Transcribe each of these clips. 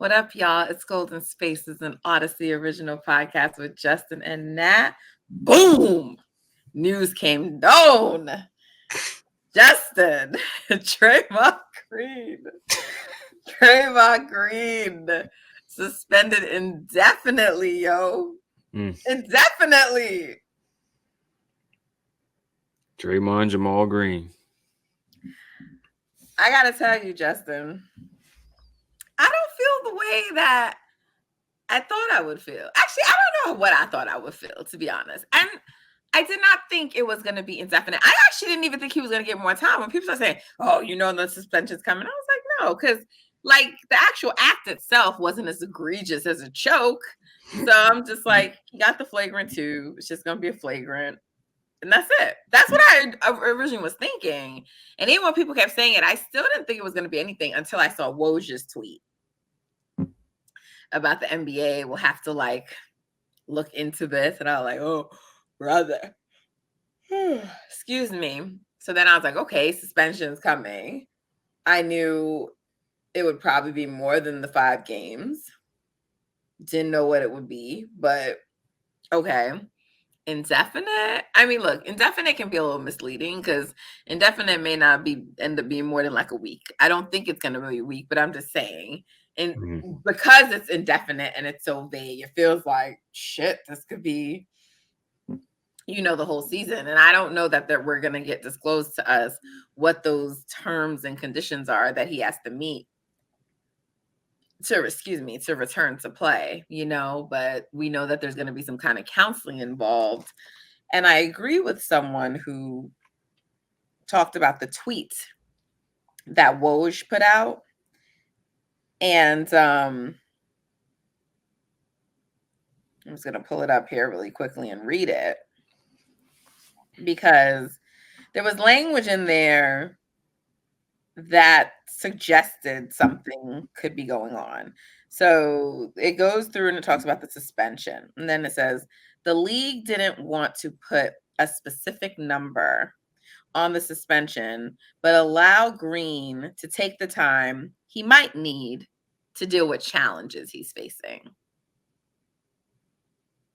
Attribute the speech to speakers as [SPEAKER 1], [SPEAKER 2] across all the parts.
[SPEAKER 1] What up, y'all? It's Golden Spaces, an Odyssey original podcast with Justin and Nat. Boom! News came down. Justin, Draymond Green suspended indefinitely, yo. Indefinitely.
[SPEAKER 2] Draymond Jamal Green.
[SPEAKER 1] I gotta tell you, Justin, I don't feel the way that I thought I would feel. Actually, I don't know what I thought I would feel, to be honest. And I did not think it was going to be indefinite. I actually didn't even think he was going to get more time. When people start saying, "Oh, you know, the suspension's coming," I was like, "No," because like the actual act itself wasn't as egregious as a choke. So I'm just like, he got the flagrant 2. It's just going to be a flagrant. And that's it. That's what I originally was thinking. And even when people kept saying it, I still didn't think it was going to be anything until I saw Woj's tweet about the NBA will have to like look into this. And I was like, oh, brother. Excuse me. So then I was like, okay, suspension's coming. I knew it would probably be more than the 5 games. Didn't know what it would be, but okay. Indefinite. I mean, look, indefinite can be a little misleading because indefinite may not end up being more than like a week. I don't think it's going to be a week, but I'm just saying. And because it's indefinite and it's so vague, it feels like shit. This could be, the whole season. And I don't know that we're going to get disclosed to us what those terms and conditions are that he has to meet to return to play, but we know that there's going to be some kind of counseling involved. And I agree with someone who talked about the tweet that Woj put out. And I'm just going to pull it up here really quickly and read it, because there was language in there that suggested something could be going on. So it goes through and it talks about the suspension. And then it says, the league didn't want to put a specific number on the suspension, but allow Green to take the time he might need to deal with challenges he's facing.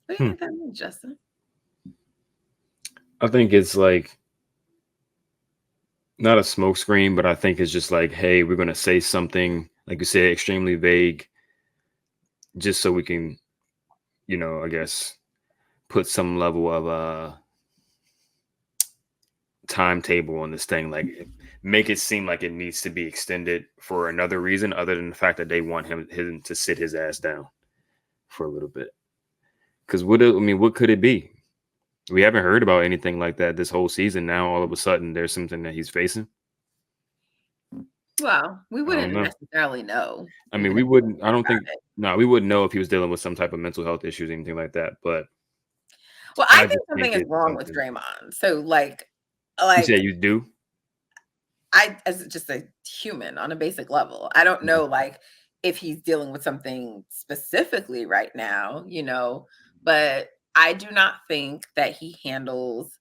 [SPEAKER 1] What do you think that means, Justin?
[SPEAKER 2] I think it's like not a smokescreen, but I think it's just like, hey, we're going to say something, like you said, extremely vague, just so we can, I guess, put some level of timetable on this thing, like make it seem like it needs to be extended for another reason other than the fact that they want him to sit his ass down for a little bit. Because what could it be? We haven't heard about anything like that this whole season. Now all of a sudden there's something that he's facing.
[SPEAKER 1] Well, we wouldn't necessarily know.
[SPEAKER 2] I mean, we wouldn't. I don't think. No, we wouldn't know if he was dealing with some type of mental health issues, anything like that. But
[SPEAKER 1] I think something is wrong with Draymond. So,
[SPEAKER 2] you say you do.
[SPEAKER 1] As just a human on a basic level, I don't know, if he's dealing with something specifically right now, but I do not think that he handles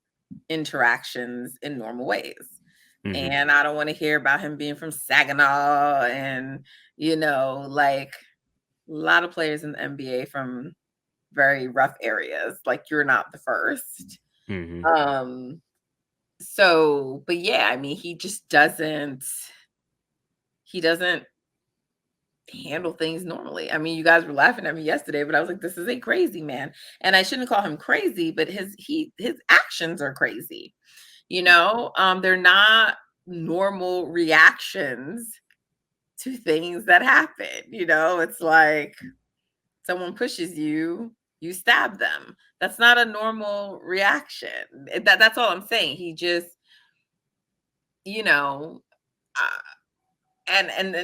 [SPEAKER 1] interactions in normal ways. And I don't want to hear about him being from Saginaw and, a lot of players in the NBA from very rough areas. Like, you're not the first. So, but yeah, I mean, he doesn't handle things normally. I mean, you guys were laughing at me yesterday, but I was like, this is a crazy man. And I shouldn't call him crazy, but his actions are crazy. They're not normal reactions to things that happen. It's like someone pushes you, you stab them. That's not a normal reaction. That's all I'm saying. He just, and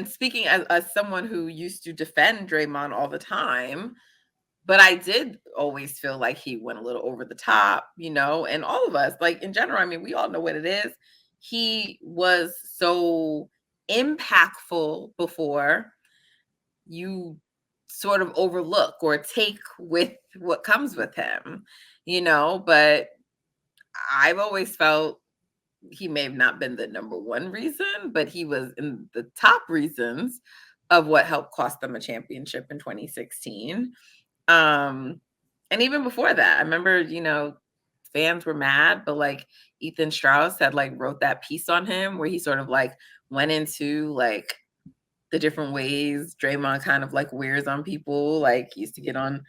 [SPEAKER 1] speaking as someone who used to defend Draymond all the time, but I did always feel like he went a little over the top, and all of us, like, in general, I mean, we all know what it is. He was so impactful before, you sort of overlook or take with what comes with him, but I've always felt he may have not been the number one reason, but he was in the top reasons of what helped cost them a championship in 2016. And even before that, I remember, fans were mad, but like Ethan Strauss had like wrote that piece on him where he sort of like went into like the different ways Draymond kind of like wears on people. Like he used to get on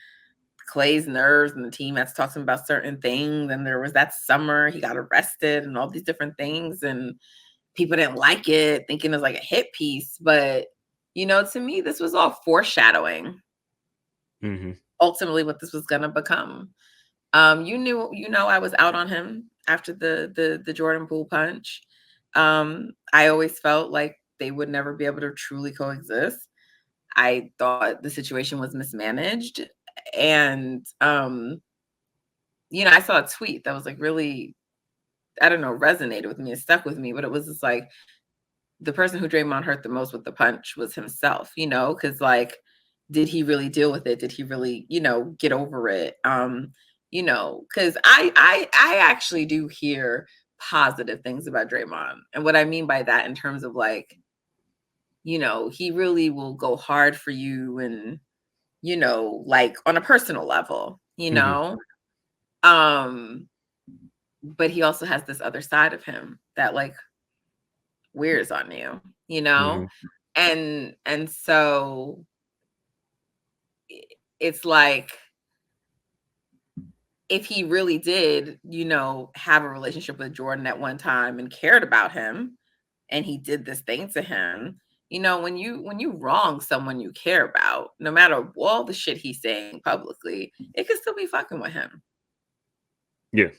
[SPEAKER 1] Clay's nerves and the team had to talk to him about certain things. And there was that summer he got arrested and all these different things. And people didn't like it, thinking it was like a hit piece. But, to me, this was all foreshadowing ultimately what this was going to become. I was out on him after the Jordan Poole punch. I always felt like they would never be able to truly coexist. I thought the situation was mismanaged. And, I saw a tweet that was like really, I don't know, resonated with me. It stuck with me, but it was just like the person who Draymond hurt the most with the punch was himself, because like, did he really deal with it? Did he really, get over it? Because I actually do hear positive things about Draymond. And what I mean by that in terms of like, he really will go hard for you and, like on a personal level, but he also has this other side of him that like wears on you, and so it's like if he really did, have a relationship with Jordan at one time and cared about him and he did this thing to him, when you wrong someone you care about, no matter all the shit he's saying publicly, it could still be fucking with him.
[SPEAKER 2] Yeah.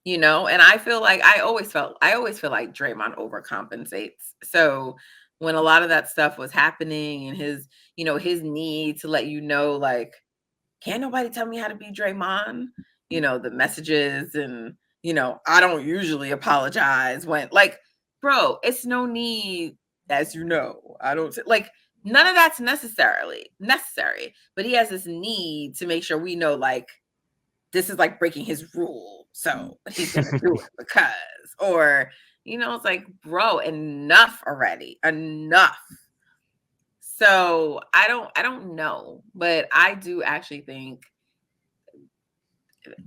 [SPEAKER 1] And I feel like I always feel like Draymond overcompensates. So when a lot of that stuff was happening and his need to let like, can't nobody tell me how to be Draymond, the messages and, I don't usually apologize when like, bro, it's no need, as I don't like none of that's necessary, but he has this need to make sure we know like, this is like breaking his rule. So he's going to do it because, or, it's like, bro, enough already. Enough. So I don't know, but I do actually think,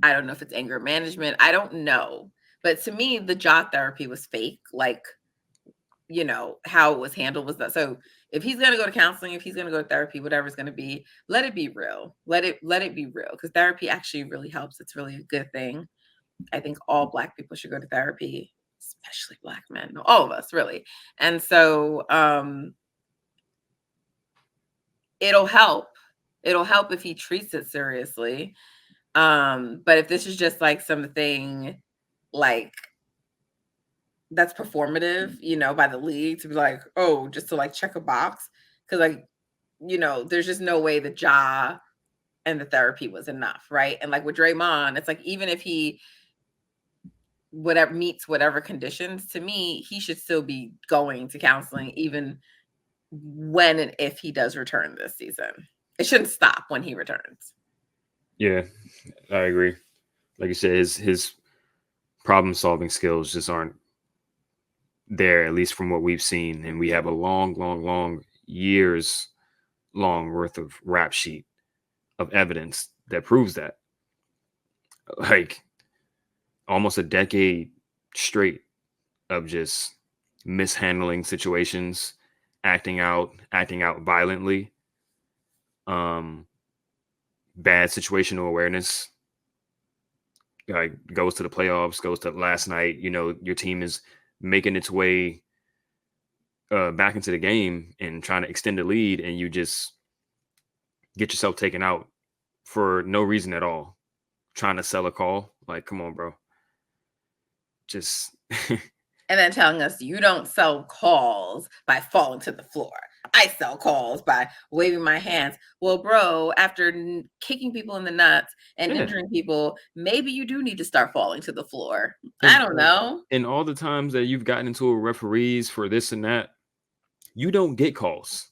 [SPEAKER 1] I don't know if it's anger management. I don't know. But to me, the jaw therapy was fake. Like, how it was handled was that. So if he's going to go to counseling, if he's going to go to therapy, whatever it's going to be, let it be real. Let it be real. Because therapy actually really helps. It's really a good thing. I think all Black people should go to therapy, especially Black men. No, all of us, really. And so it'll help. It'll help if he treats it seriously. But if this is just like something like that's performative, by the league to be like, oh, just to like check a box. Cause like, there's just no way the jaw and the therapy was enough. Right. And like with Draymond, it's like, even if he meets whatever conditions, to me, he should still be going to counseling, even when and if he does return this season. It shouldn't stop when he returns.
[SPEAKER 2] Yeah, I agree. Like you said, his problem solving skills just aren't there, at least from what we've seen. And we have a long years long worth of rap sheet of evidence that proves that. Like almost a decade straight of just mishandling situations, acting out violently, bad situational awareness. Like goes to the playoffs, goes to last night. Your team is making its way back into the game and trying to extend the lead, and you just get yourself taken out for no reason at all, trying to sell a call. Like, come on, bro. Just
[SPEAKER 1] and then telling us you don't sell calls by falling to the floor. I sell calls by waving my hands. Well, bro, after kicking people in the nuts and injuring people, maybe you do need to start falling to the floor. I don't know.
[SPEAKER 2] And all the times that you've gotten into referees for this and that, you don't get calls.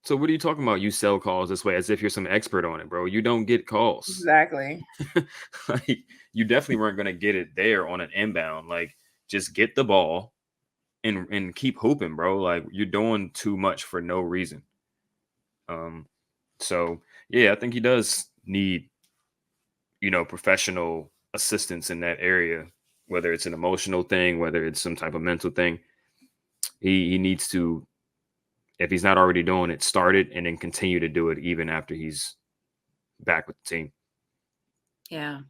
[SPEAKER 2] So what are you talking about? You sell calls this way as if you're some expert on it, bro. You don't get calls.
[SPEAKER 1] Exactly.
[SPEAKER 2] Like you definitely weren't going to get it there on an inbound. Like just get the ball and keep hooping, bro. Like you're doing too much for no reason. So yeah, I think he does need, professional assistance in that area, whether it's an emotional thing, whether it's some type of mental thing. He needs to, if he's not already doing it, start it and then continue to do it even after he's back with the team.
[SPEAKER 1] Yeah.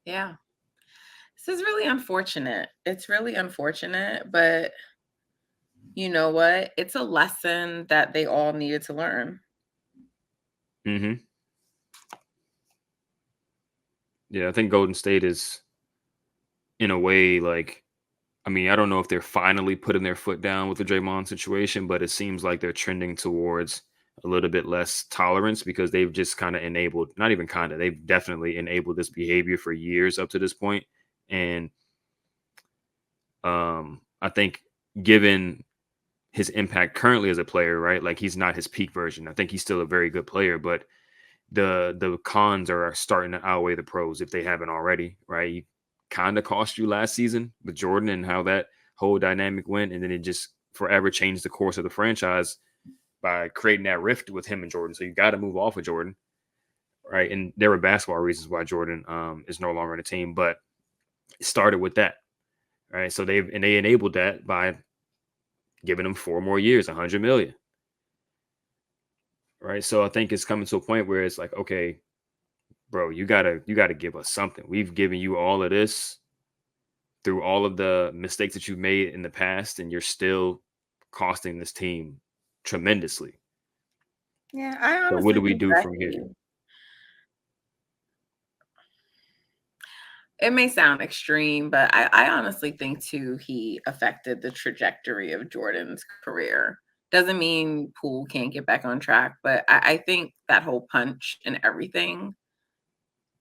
[SPEAKER 1] Yeah. This is really unfortunate. It's really unfortunate, but you know what? It's a lesson that they all needed to learn.
[SPEAKER 2] Hmm. Yeah, I think Golden State is in a way like, I mean, I don't know if they're finally putting their foot down with the Draymond situation, but it seems like they're trending towards a little bit less tolerance because they've just kind of enabled, not even kind of, they've definitely enabled this behavior for years up to this point. And I think given his impact currently as a player, right? Like he's not his peak version. I think he's still a very good player, but the cons are starting to outweigh the pros if they haven't already, right? He kind of cost you last season with Jordan and how that whole dynamic went, and then it just forever changed the course of the franchise by creating that rift with him and Jordan. So you got to move off of Jordan, right? And there were basketball reasons why Jordan is no longer in the team, but it started with that, right? So they enabled that by giving him 4 more years, 100 million, right? So I think it's coming to a point where it's like, okay, bro, you gotta give us something. We've given you all of this through all of the mistakes that you've made in the past, and you're still costing this team tremendously.
[SPEAKER 1] Yeah, I
[SPEAKER 2] So what
[SPEAKER 1] honestly
[SPEAKER 2] do we
[SPEAKER 1] think
[SPEAKER 2] do
[SPEAKER 1] that
[SPEAKER 2] from here?
[SPEAKER 1] it may sound extreme, but I honestly think too he affected the trajectory of Jordan's career. Doesn't mean Poole can't get back on track, but I think that whole punch and everything.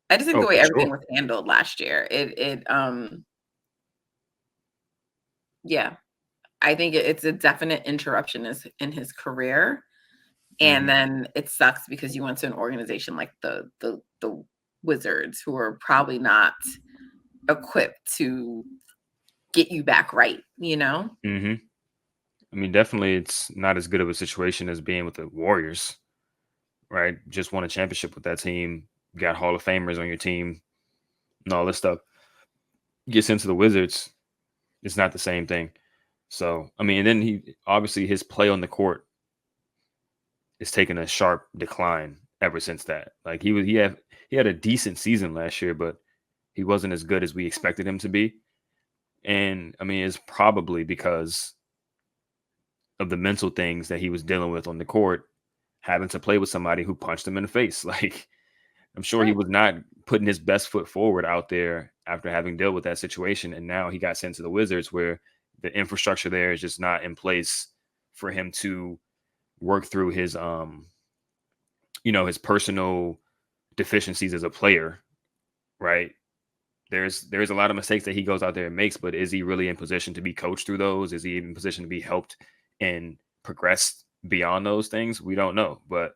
[SPEAKER 1] I just think
[SPEAKER 2] Oh,
[SPEAKER 1] the way
[SPEAKER 2] for
[SPEAKER 1] everything
[SPEAKER 2] sure.
[SPEAKER 1] was handled last year, yeah, I think it's a definite interruption in his career. And
[SPEAKER 2] Hmm.
[SPEAKER 1] then it sucks because you went to an organization like the Wizards, who are probably not equipped to get you back right, you know?
[SPEAKER 2] Hmm. I mean, definitely, it's not as good of a situation as being with the Warriors, right? Just won a championship with that team, got Hall of Famers on your team, and all this stuff. Gets into the Wizards, it's not the same thing. So, I mean, and then he obviously his play on the court is taking a sharp decline ever since that. Like he had a decent season last year, but he wasn't as good as we expected him to be. And I mean, it's probably because of the mental things that he was dealing with on the court, having to play with somebody who punched him in the face. Like I'm sure he
[SPEAKER 1] Right.
[SPEAKER 2] was not putting his best foot forward out there after having dealt with that situation. And now he got sent to the Wizards where the infrastructure there is just not in place for him to work through his his personal deficiencies as a player, right? There's a lot of mistakes that he goes out there and makes, but is he really in position to be coached through those? Is he in position to be helped and progress beyond those things? We don't know, but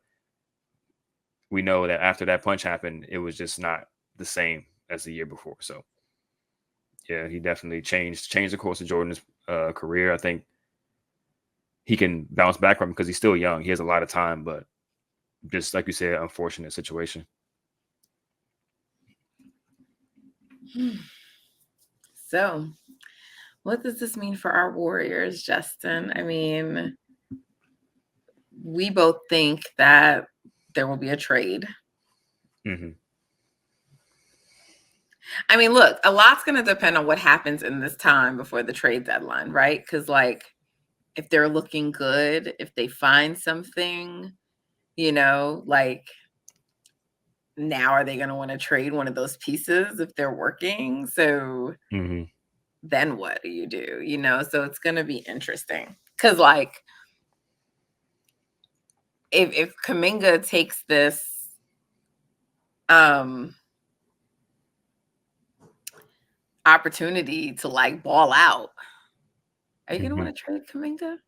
[SPEAKER 2] we know that after that punch happened, it was just not the same as the year before. So yeah, he definitely changed the course of Jordan's career. I think he can bounce back from because he's still young. He has a lot of time, but just like you said, unfortunate situation.
[SPEAKER 1] So, what does this mean for our Warriors, Justin? I mean, we both think that there will be a trade.
[SPEAKER 2] Hmm.
[SPEAKER 1] I mean, look, a lot's going to depend on what happens in this time before the trade deadline, right? Because, like, if they're looking good, if they find something, like now are they going to want to trade one of those pieces if they're working? So
[SPEAKER 2] Hmm.
[SPEAKER 1] then what do you do? So it's going to be interesting because, like, if Kaminga takes this um opportunity to like ball out, are you going to
[SPEAKER 2] Hmm.
[SPEAKER 1] want to trade Kaminga?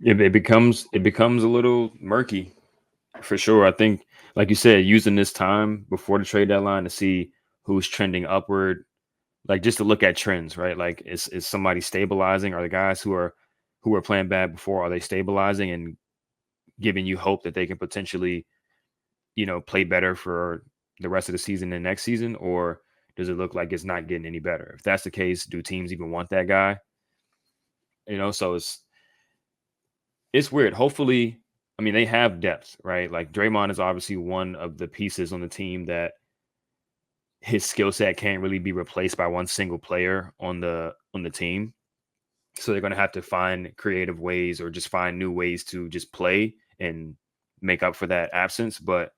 [SPEAKER 2] It becomes a little murky for sure. I think, like you said, using this time before the trade deadline to see who's trending upward, like just to look at trends, right? Like is somebody stabilizing? Are the guys who are playing bad before, are they stabilizing and giving you hope that they can potentially, play better for the rest of the season and next season, or does it look like it's not getting any better? If that's the case, do teams even want that guy? So it's weird. Hopefully, I mean, they have depth, right? Like Draymond is obviously one of the pieces on the team that his skill set can't really be replaced by one single player on the team. So they're going to have to find creative ways or just find new ways to just play and make up for that absence. But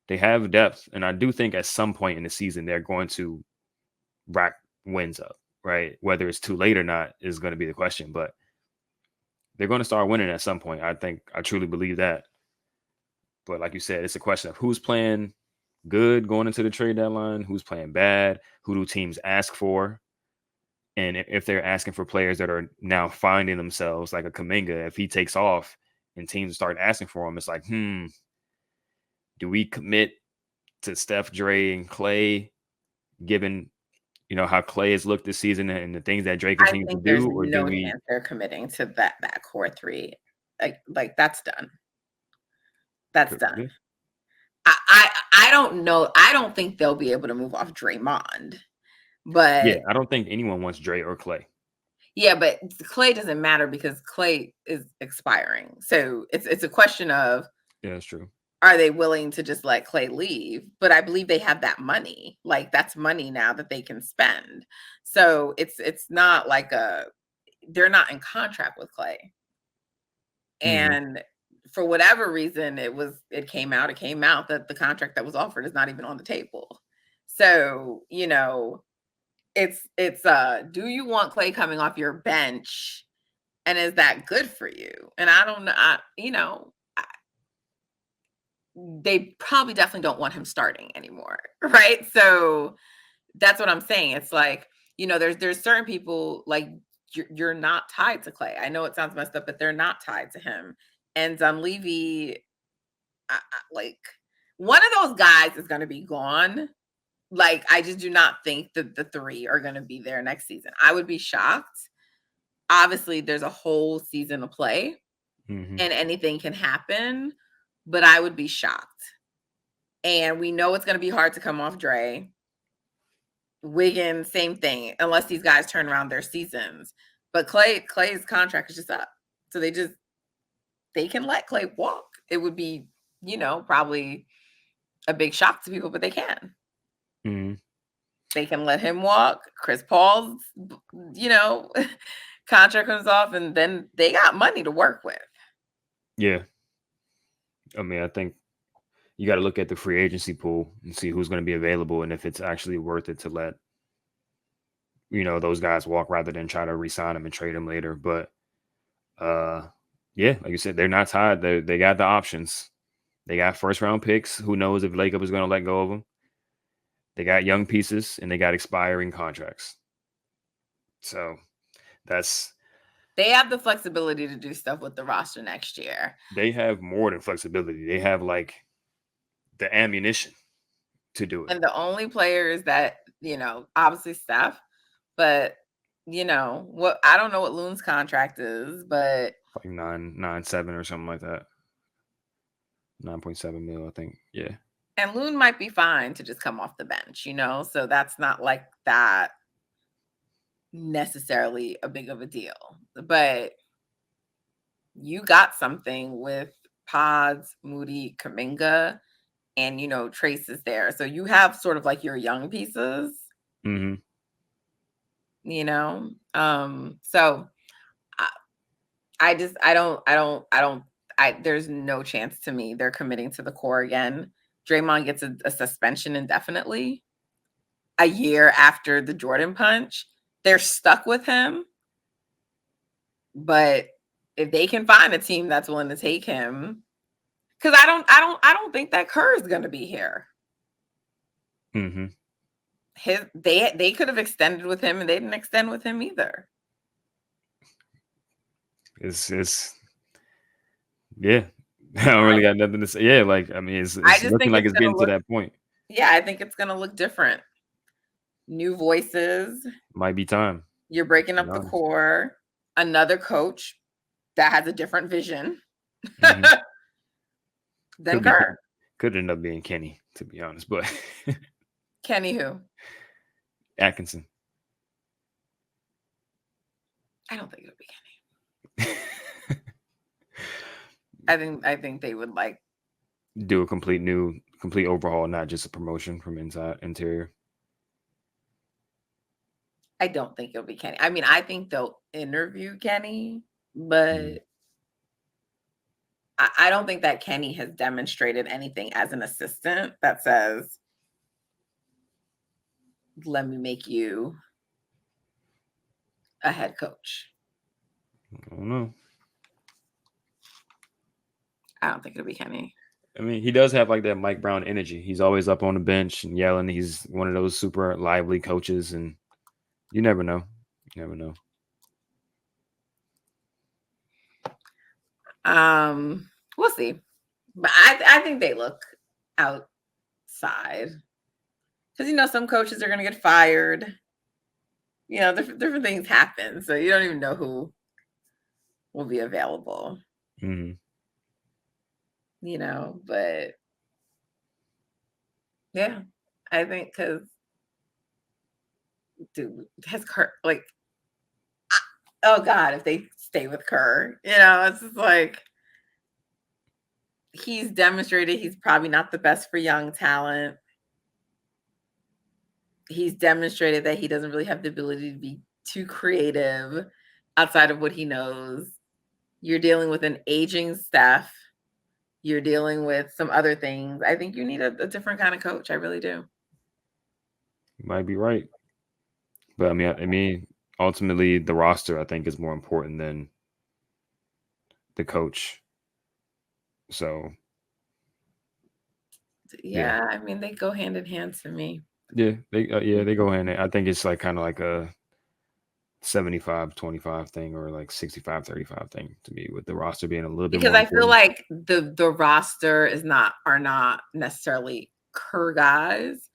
[SPEAKER 2] they have depth, and I do think at some point in the season they're going to rack wins up, right? Whether it's too late or not is going to be the question, but they're going to start winning at some point. I truly believe that. But like you said, it's a question of who's playing good going into the trade deadline, who's playing bad, who do teams ask for, and if they're asking for players that are now finding themselves, like a Kuminga, if he takes off and teams start asking for him, it's like, do we commit to Steph, Dre, and Clay, given how Clay has looked this season and the things that Dre
[SPEAKER 1] I
[SPEAKER 2] continues to
[SPEAKER 1] think there's
[SPEAKER 2] do, or do
[SPEAKER 1] no
[SPEAKER 2] we?
[SPEAKER 1] chance they're committing to that core three. Like that's done. That's done. I don't know. I don't think they'll be able to move off Draymond. But
[SPEAKER 2] Yeah, I don't think anyone wants Dre or Clay.
[SPEAKER 1] yeah, but Clay doesn't matter because Clay is expiring. So it's a question of,
[SPEAKER 2] Yeah, that's true.
[SPEAKER 1] are they willing to just let Clay leave? But I believe they have that money. Like that's money now that they can spend. So it's not like they're not in contract with Clay. And for whatever reason, it came out that the contract that was offered is not even on the table. So, it's do you want Clay coming off your bench, and is that good for you? And I don't know. They probably definitely don't want him starting anymore, right? So that's what I'm saying. It's like, there's certain people, like, you're not tied to Clay. I know it sounds messed up, but they're not tied to him. And Dunleavy, like, one of those guys is going to be gone. Like, I just do not think that the three are going to be there next season. I would be shocked. Obviously, there's a whole season to play, and anything can happen, but I would be shocked. And we know it's going to be hard to come off Dre. Wiggins, same thing, unless these guys turn around their seasons. But Clay's contract is just up. So they can let Clay walk. It would be, probably a big shock to people, but they can. They can let him walk. Chris Paul's, contract comes off, and then they got money to work with.
[SPEAKER 2] Yeah. I mean, I think you got to look at the free agency pool and see who's going to be available and if it's actually worth it to let, those guys walk rather than try to re-sign them and trade them later. But yeah, like you said, they're not tied. They got the options. They got first round picks. Who knows if Lacob is going to let go of them? They got young pieces and they got expiring contracts. So
[SPEAKER 1] they have the flexibility to do stuff with the roster next year.
[SPEAKER 2] They have more than flexibility. They have like the ammunition to do it.
[SPEAKER 1] And the only players that, obviously Steph, but what, I don't know what Loon's contract is, but
[SPEAKER 2] like 9.7 or something like that. 9.7 mil, I think. Yeah.
[SPEAKER 1] And Loon might be fine to just come off the bench, so that's not like that necessarily a big of a deal. But you got something with Pods, Moody, Kuminga, and Trace is there. So you have sort of like your young pieces. So there's no chance to me they're committing to the core again. Draymond gets a suspension indefinitely a year after the Jordan punch. They're stuck with him. But if they can find a team that's willing to take him, because I don't think that Kerr is going to be here. They could have extended with him, and they didn't extend with him either.
[SPEAKER 2] It's yeah. I don't really got nothing to say. Yeah, like I mean, it's looking like it's getting to that point.
[SPEAKER 1] Yeah, I think it's gonna look different. New voices.
[SPEAKER 2] Might be time.
[SPEAKER 1] You're breaking up the core. Another coach that has a different vision. Then Kerr.
[SPEAKER 2] Could end up being Kenny, to be honest, but
[SPEAKER 1] Kenny who?
[SPEAKER 2] Atkinson.
[SPEAKER 1] I don't think it'll be Kenny. I think they would like
[SPEAKER 2] do a complete overhaul, not just a promotion from inside interior.
[SPEAKER 1] I don't think it'll be Kenny. I mean, I think they'll interview Kenny, but I don't think that Kenny has demonstrated anything as an assistant that says, let me make you a head coach.
[SPEAKER 2] I don't know.
[SPEAKER 1] I don't think it'll be Kenny.
[SPEAKER 2] I mean, he does have like that Mike Brown energy. He's always up on the bench and yelling. He's one of those super lively coaches, and you never know. You never know.
[SPEAKER 1] We'll see. But I think they look outside. Because, some coaches are going to get fired. Different things happen. So you don't even know who will be available.
[SPEAKER 2] Mm-hmm.
[SPEAKER 1] But yeah, I think because, dude, has Kerr, like, oh God, if they stay with Kerr, it's just like, he's demonstrated he's probably not the best for young talent. He's demonstrated that he doesn't really have the ability to be too creative outside of what he knows. You're dealing with an aging staff. You're dealing with some other things. I think you need a different kind of coach. I really do.
[SPEAKER 2] You might be right. But I mean, ultimately the roster, I think, is more important than the coach. So
[SPEAKER 1] yeah, I mean, they go hand in hand to me.
[SPEAKER 2] Yeah, they go hand in. I think it's like kind of like a 75-25 thing or like 65-35 thing to me, with the roster being a little bit more
[SPEAKER 1] Because I feel
[SPEAKER 2] important.
[SPEAKER 1] like the roster are not necessarily Kerr guys.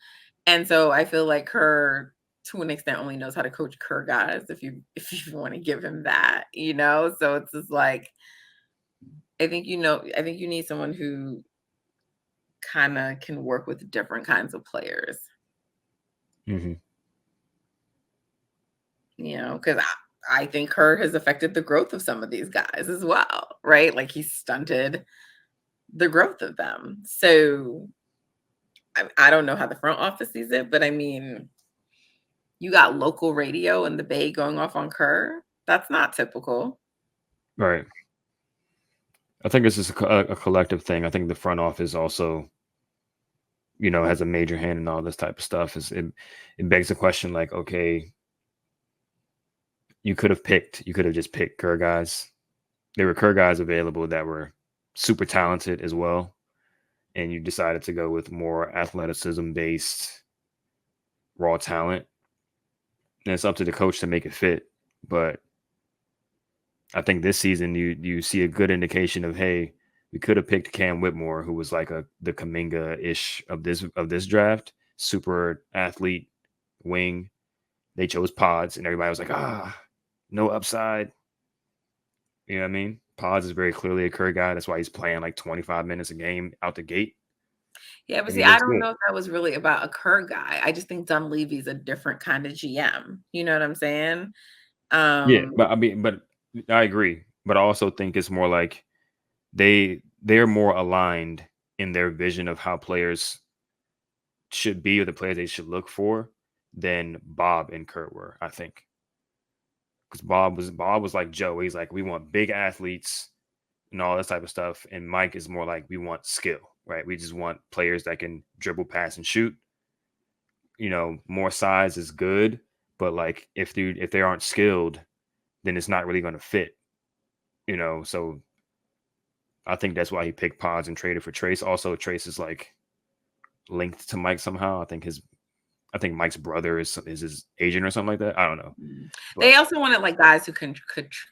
[SPEAKER 1] And so I feel like Kerr, to an extent, only knows how to coach Kerr guys, if you want to give him that, So it's just like, I think you need someone who kind of can work with different kinds of players.
[SPEAKER 2] Mm-hmm.
[SPEAKER 1] Because I think Kerr has affected the growth of some of these guys as well, right? Like, he stunted the growth of them. So I don't know how the front office sees it, but I mean, you got local radio in the Bay going off on Kerr. That's not typical.
[SPEAKER 2] Right. I think it's just a collective thing. I think the front office also, has a major hand in all this type of stuff. It begs the question, like, okay, you could have just picked Kerr guys. There were Kerr guys available that were super talented as well, and you decided to go with more athleticism based raw talent. And it's up to the coach to make it fit. But I think this season you see a good indication of, hey, we could have picked Cam Whitmore, who was like the Kaminga-ish of this draft, super athlete wing. They chose Pods, and everybody was like, no upside. You know what I mean? Pods is very clearly a Kerr guy. That's why he's playing like 25 minutes a game out the gate.
[SPEAKER 1] Yeah, but
[SPEAKER 2] And
[SPEAKER 1] see,
[SPEAKER 2] he
[SPEAKER 1] I
[SPEAKER 2] looks
[SPEAKER 1] don't
[SPEAKER 2] good.
[SPEAKER 1] know if that was really about a Kerr guy. I just think Dunleavy's a different kind of GM. You know what I'm saying?
[SPEAKER 2] Yeah, but I agree. But I also think it's more like they're more aligned in their vision of how players should be, or the players they should look for, than Bob and Kurt were, I think. Because Bob was like Joe. He's like, we want big athletes and all this type of stuff. And Mike is more like, we want skill, right? We just want players that can dribble, pass, and shoot. More size is good, but like if they aren't skilled, then it's not really going to fit. So I think that's why he picked Pods and traded for Trace. Also, Trace is like linked to Mike somehow. I think Mike's brother is his agent or something like that. I don't know.
[SPEAKER 1] They
[SPEAKER 2] But
[SPEAKER 1] also wanted like guys who could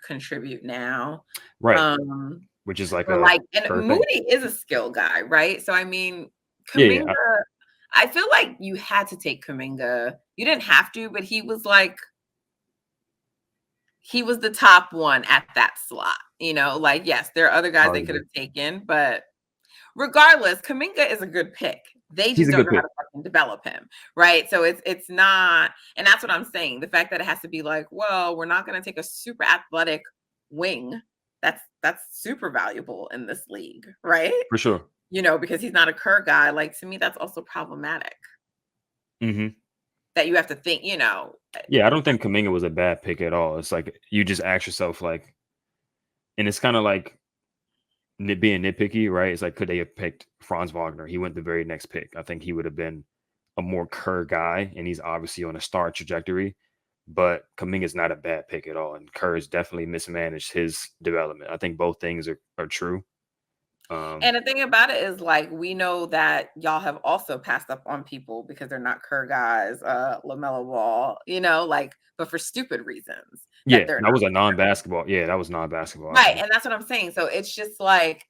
[SPEAKER 1] contribute now.
[SPEAKER 2] right. Which is like
[SPEAKER 1] Or
[SPEAKER 2] a
[SPEAKER 1] like, and
[SPEAKER 2] Kerr thing.
[SPEAKER 1] Moody is a skill guy, right? So I mean,
[SPEAKER 2] Yeah.
[SPEAKER 1] Kuminga, I feel like you had to take Kuminga. You didn't have to, but he was the top one at that slot. Like, yes, there are other guys they could have taken, but regardless, Kaminga is a good pick. They
[SPEAKER 2] He's
[SPEAKER 1] just
[SPEAKER 2] a
[SPEAKER 1] don't
[SPEAKER 2] good
[SPEAKER 1] know how
[SPEAKER 2] pick.
[SPEAKER 1] to fucking develop him, right? So it's not, and that's what I'm saying. The fact that it has to be like, well, we're not going to take a super athletic wing. That's super valuable in this league, right?
[SPEAKER 2] For sure.
[SPEAKER 1] You know, because he's not a Kerr guy. Like, to me, that's also problematic.
[SPEAKER 2] Mm-hmm.
[SPEAKER 1] That you have to think, you know.
[SPEAKER 2] Yeah, I don't think Kaminga was a bad pick at all. It's like you just ask yourself, like, and it's kind of like being nitpicky, right? It's like, could they have picked Franz Wagner? He went the very next pick. I think he would have been a more Kerr guy, and he's obviously on a star trajectory. But Kaminga's not a bad pick at all, and Kerr has definitely mismanaged his development. I think both things are true.
[SPEAKER 1] And the thing about it is, like, we know that y'all have also passed up on people because they're not Kerr guys, LaMelo Ball, you know, like, but for stupid reasons that
[SPEAKER 2] Yeah,
[SPEAKER 1] they're
[SPEAKER 2] that
[SPEAKER 1] not
[SPEAKER 2] was a non-basketball. Yeah, that was non-basketball. I
[SPEAKER 1] right.
[SPEAKER 2] think.
[SPEAKER 1] And that's what I'm saying. So it's just like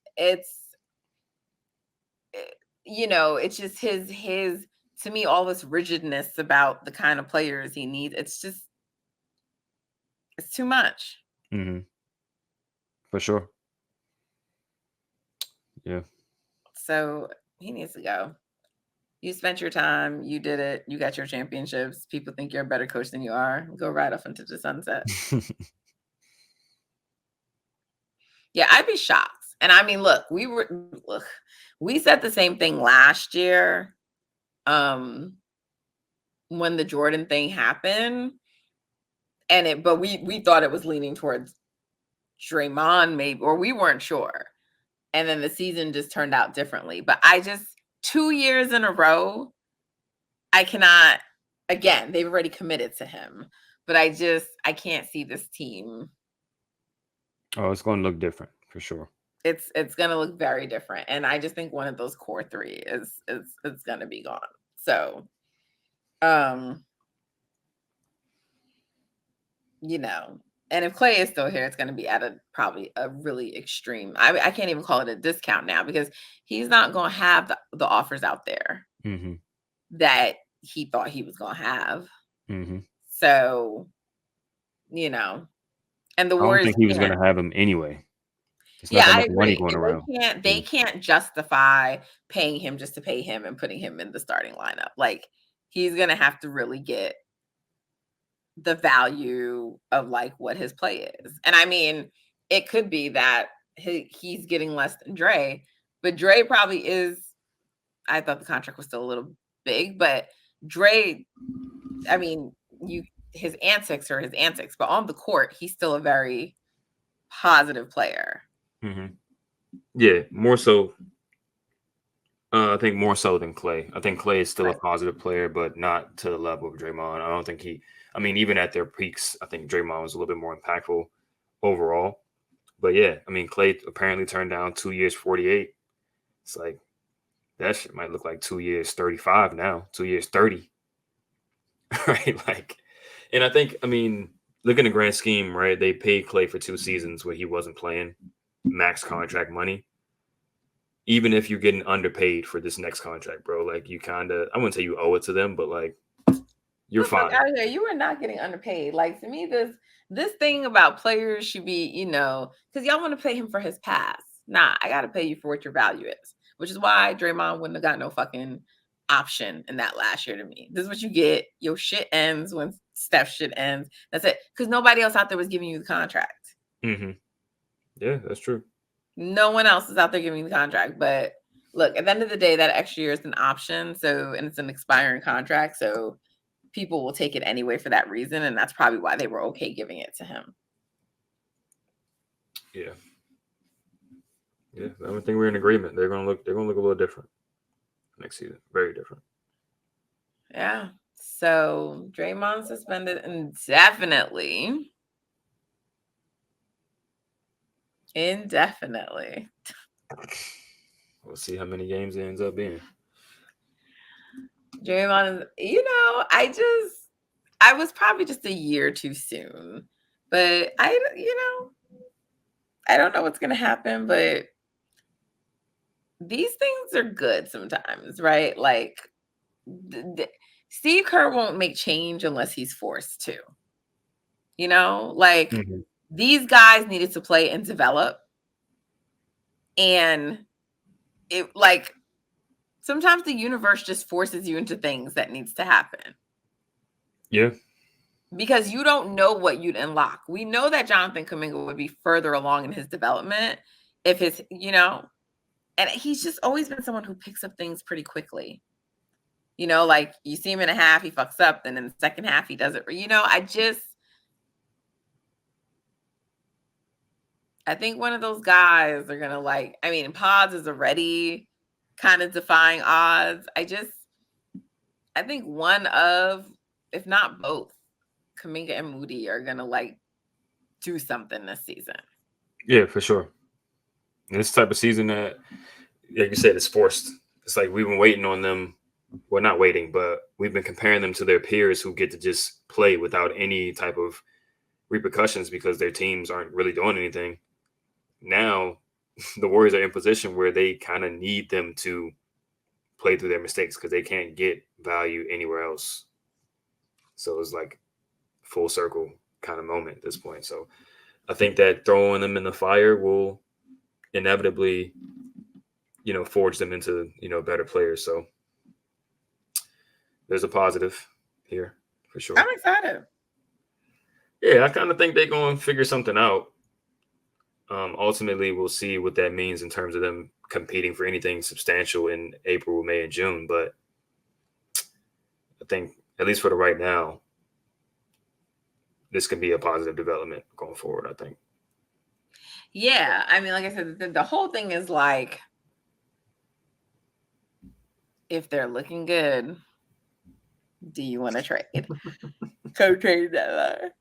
[SPEAKER 1] you know, it's just his to me, all this rigidness about the kind of players he needs. It's too much.
[SPEAKER 2] Mm-hmm. For sure. Yeah.
[SPEAKER 1] So he needs to go. You spent your time, you did it, you got your championships. People think you're a better coach than you are. Go right off into the sunset. Yeah, I'd be shocked. And I mean, look, we said the same thing last year. When the Jordan thing happened, but we thought it was leaning towards Draymond, maybe, or we weren't sure. And then the season just turned out differently. But 2 years in a row, I cannot. Again, they've already committed to him, but I can't see this team.
[SPEAKER 2] Oh, it's going to look different for sure.
[SPEAKER 1] It's going to look very different, and I just think one of those core three is going to be gone. So, you know, and if Clay is still here, it's going to be at probably a really extreme. I can't even call it a discount now because he's not going to have the offers out there
[SPEAKER 2] Mm-hmm.
[SPEAKER 1] that he thought he was going to have.
[SPEAKER 2] Mm-hmm.
[SPEAKER 1] So, you know, and the
[SPEAKER 2] I don't
[SPEAKER 1] Warriors
[SPEAKER 2] think he was going
[SPEAKER 1] can't.
[SPEAKER 2] to have him anyway. It's not
[SPEAKER 1] Yeah,
[SPEAKER 2] that
[SPEAKER 1] I
[SPEAKER 2] much money
[SPEAKER 1] agree.
[SPEAKER 2] going around.
[SPEAKER 1] They can't justify paying him just to pay him and putting him in the starting lineup. Like, he's going to have to really get the value of like what his play is. And I mean, it could be that he's getting less than Dre, but Dre probably is. I thought the contract was still a little big, but Dre, I mean, his antics are his antics, but on the court, he's still a very positive player.
[SPEAKER 2] Mm-hmm. Yeah, more so. I think more so than Clay. I think Clay is still
[SPEAKER 1] Right.
[SPEAKER 2] a positive player, but not to the level of Draymond. I don't think I mean, even at their peaks, I think Draymond was a little bit more impactful overall. But yeah, I mean, Clay apparently turned down 2 years, 48. It's like that shit might look like 2 years, 35 now, 2 years, 30. Right? Like, and I think, I mean, look in the grand scheme, right? They paid Clay for 2 seasons where he wasn't playing max contract money. Even if you're getting underpaid for this next contract, bro, like you kind of, I wouldn't say you owe it to them, but like you're
[SPEAKER 1] The fuck
[SPEAKER 2] fine.
[SPEAKER 1] out of here! You are not getting underpaid. Like, to me, this thing about players should be, you know, because y'all want to pay him for his past. Nah, I got to pay you for what your value is, which is why Draymond wouldn't have got no fucking option in that last year to me. This is what you get. Your shit ends when Steph's shit ends. That's it. Because nobody else out there was giving you the contract.
[SPEAKER 2] Mm-hmm. Yeah, that's true.
[SPEAKER 1] No one else is out there giving you the contract. But look, at the end of the day, that extra year is an option. So, and it's an expiring contract. So people will take it anyway for that reason, and that's probably why they were okay giving it to him.
[SPEAKER 2] Yeah. Yeah, I don't think we're in agreement. They're gonna look a little different next season. Very different.
[SPEAKER 1] Yeah. So Draymond suspended indefinitely. Indefinitely.
[SPEAKER 2] We'll see how many games it ends up being.
[SPEAKER 1] Draymond, I was probably just a year too soon. But I don't know what's gonna happen, but these things are good sometimes, right? Like, Steve Kerr won't make change unless he's forced to. Like,
[SPEAKER 2] Mm-hmm.
[SPEAKER 1] these guys needed to play and develop. And it like sometimes the universe just forces you into things that needs to happen.
[SPEAKER 2] Yeah.
[SPEAKER 1] Because you don't know what you'd unlock. We know that Jonathan Kuminga would be further along in his development if his, and he's just always been someone who picks up things pretty quickly. Like you see him in a half, he fucks up, then in the second half he does it. I think one of those guys are gonna Pods is already kind of defying odds. I think one of, if not both, Kuminga and Moody are gonna do something this season.
[SPEAKER 2] Yeah, for sure. And this type of season that, like you said, is forced. It's like we've been waiting on them. Well, not waiting, but we've been comparing them to their peers who get to just play without any type of repercussions because their teams aren't really doing anything. Now, the Warriors are in position where they kind of need them to play through their mistakes because they can't get value anywhere else. So it's like full circle kind of moment at this point. So I think that throwing them in the fire will inevitably, forge them into, better players. So there's a positive here for sure.
[SPEAKER 1] I'm excited.
[SPEAKER 2] Yeah, I kind of think they're going to figure something out. Ultimately, we'll see what that means in terms of them competing for anything substantial in April, May, and June. But I think, at least for the right now, this can be a positive development going forward, I think.
[SPEAKER 1] Yeah. Like I said, the whole thing is if they're looking good, do you want to trade? Go trade that.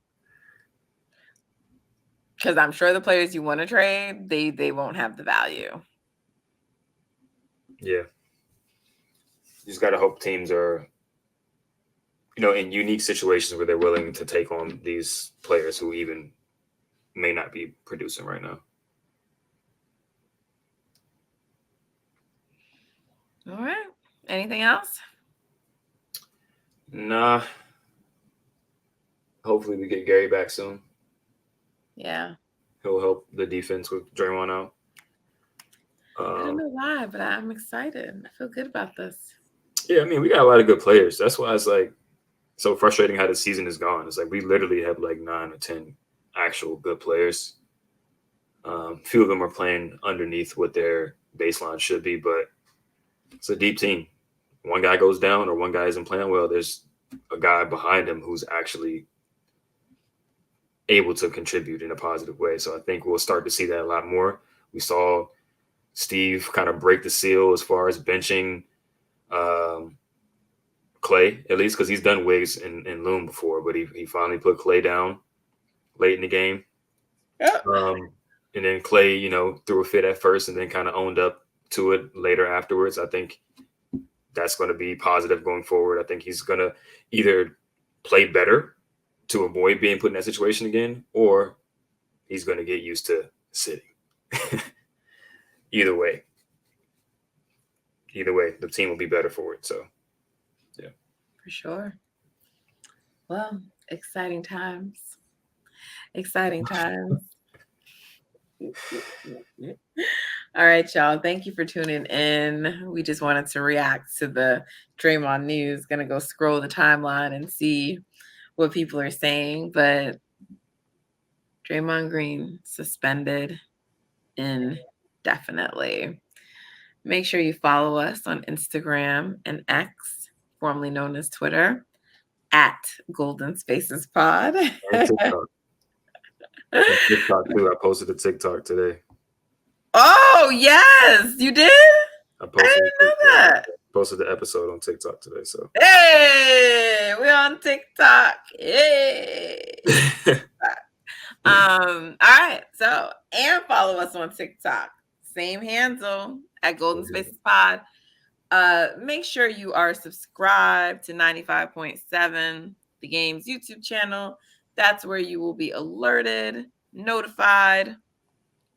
[SPEAKER 1] Because I'm sure the players you want to trade, they won't have the value.
[SPEAKER 2] Yeah. You just got to hope teams are, in unique situations where they're willing to take on these players who even may not be producing right now.
[SPEAKER 1] All right. Anything else?
[SPEAKER 2] Nah. Hopefully we get Gary back soon.
[SPEAKER 1] Yeah.
[SPEAKER 2] He'll help the defense with Draymond out.
[SPEAKER 1] I don't know why, but I'm excited. I feel good about this.
[SPEAKER 2] Yeah, we got a lot of good players. That's why it's so frustrating how the season is gone. It's like we literally have 9 or 10 actual good players. Few of them are playing underneath what their baseline should be, but it's a deep team. One guy goes down or one guy isn't playing well, there's a guy behind him who's actually able to contribute in a positive way. So I think we'll start to see that a lot more. We saw Steve kind of break the seal as far as benching Clay, at least because he's done Wiggs and Loom before, but he finally put Clay down late in the game.
[SPEAKER 1] Yep.
[SPEAKER 2] And then Clay, threw a fit at first and then kind of owned up to it later afterwards. I think that's going to be positive going forward. I think he's going to either play better to avoid being put in that situation again, or he's going to get used to sitting. Either way, the team will be better for it. So, yeah.
[SPEAKER 1] For sure. Well, exciting times. Exciting times. All right, y'all. Thank you for tuning in. We just wanted to react to the Draymond news. Gonna go scroll the timeline and see what people are saying. But Draymond Green suspended indefinitely. Make sure you follow us on Instagram and X, formerly known as Twitter, at Golden Spaces Pod.
[SPEAKER 2] And TikTok. TikTok too. I posted a TikTok today.
[SPEAKER 1] Oh, yes, you did? I didn't know that.
[SPEAKER 2] Posted the episode on TikTok today. So
[SPEAKER 1] hey, we're on TikTok. Hey. All right. So, and follow us on TikTok. Same handle at Golden Spaces Pod. Make sure you are subscribed to 95.7, the game's YouTube channel. That's where you will be alerted, notified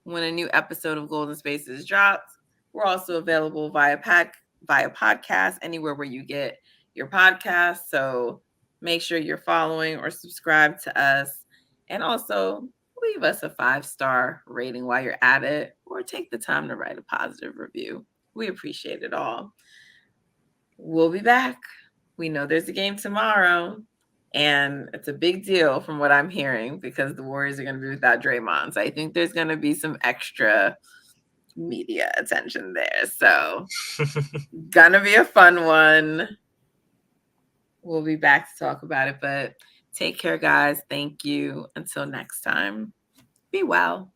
[SPEAKER 1] when a new episode of Golden Spaces drops. We're also available via podcast, anywhere where you get your podcast. So make sure you're following or subscribe to us. And also leave us a 5-star rating while you're at it, or take the time to write a positive review. We appreciate it all. We'll be back. We know there's a game tomorrow, and it's a big deal from what I'm hearing because the Warriors are going to be without Draymond. So I think there's going to be some extra media attention there. So gonna be a fun one. We'll be back to talk about it, but take care, guys. Thank you. Until next time, be well.